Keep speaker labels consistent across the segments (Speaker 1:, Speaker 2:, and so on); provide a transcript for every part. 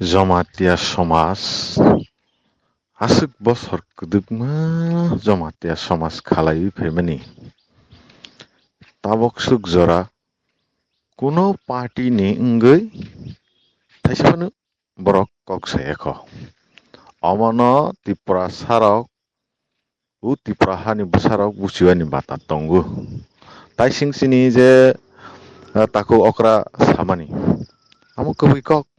Speaker 1: Jamatia Somas Asuk bosor kudukma Jamatia Somas khalai femani tabok suk jora kuno party ni ngoi thaisapanu borok kok sayakho amano tipra sarok u tipra hani busarok busiwani bata tongu tai singsini je taku okra samani amo kubui kok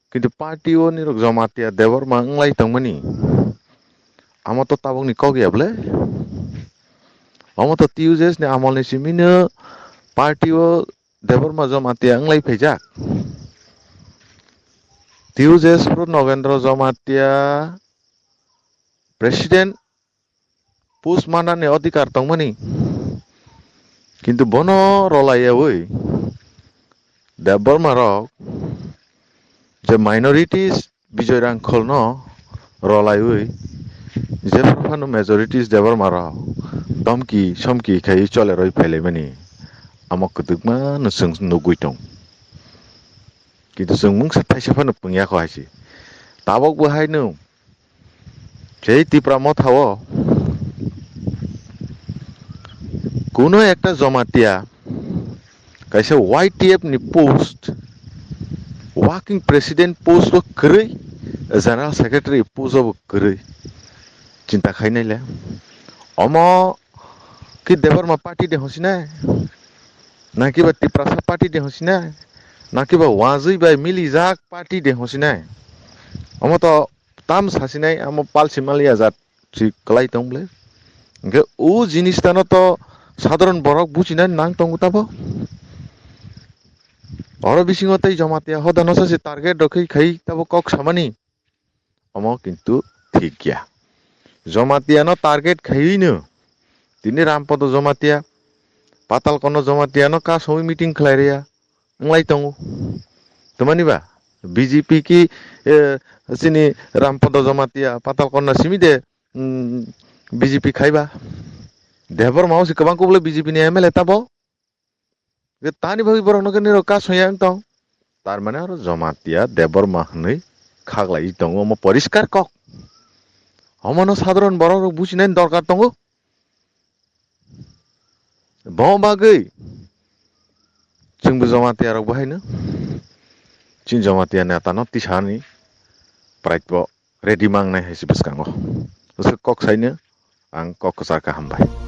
Speaker 1: কিন্তু party ও নিরক জমাতিয়া দেবর মা nglai tongmani amo to tabok ni kok ya ble amo to tiuses ni amol ni simino party o Debbarma Jamatia nglai pheja tiuses pro Nagendra Jamatia president পুস মানানে অধিকার tongmani কিন্তু বনো রলাইয়া ওই দেবর মা রক যে minorities বিজয় রাংখল ন রলাইউই যে প্রফানো মেজরিটিস দেবর মারা দমকি সমকি খাই চলে রই ফেলে মানি আমক কুতুকমা নসং নগুই দं কিন্তু जों मुंसा थाइसेफानो पुंयाखौ हायसि ताबक बहायनो সেই টিপ্রা মথাও কোনো একটা জমাতিয়া কাইসে ওয়াইটিএফ নি post Working President post o kerei, General Secretary post o kerei. Cinta khainai le. Omo ki debar ma party de hosina. Na ki ba tiprasa party de hosina. Na ki ba wazui ba milizak party de hosina. Omo to tam sasinai amo pal simalia jat si kelai tongle. Nge u jinis tano to সাধারণ borok bucina nang tongu tabo. Oro bisingotai jamatia hodano sasi target dokei khai tabo kok samani omo kintu thik gya jamatia no target khaino tini rampodo jamatia patal kono jamatia no ka somi meeting khlairia nglai tongu tomani ba BJP ki sini rampodo jamatia patal kono simide BJP khaiba debor mausi kabang ko bole BJP ni MLA tabo tani bagi borok noke niro ka soyang tong tar mane aro jamatia debor mahnei khaglai tongo mo poriskar kok homono sadharon borok buchinain dorkar tongo bo bagei जोंबो जमाtia rok bahaino chin jamatia neta no tisani praitbo ready mangnai haisi bwskango kok saino ang kok sarka hambai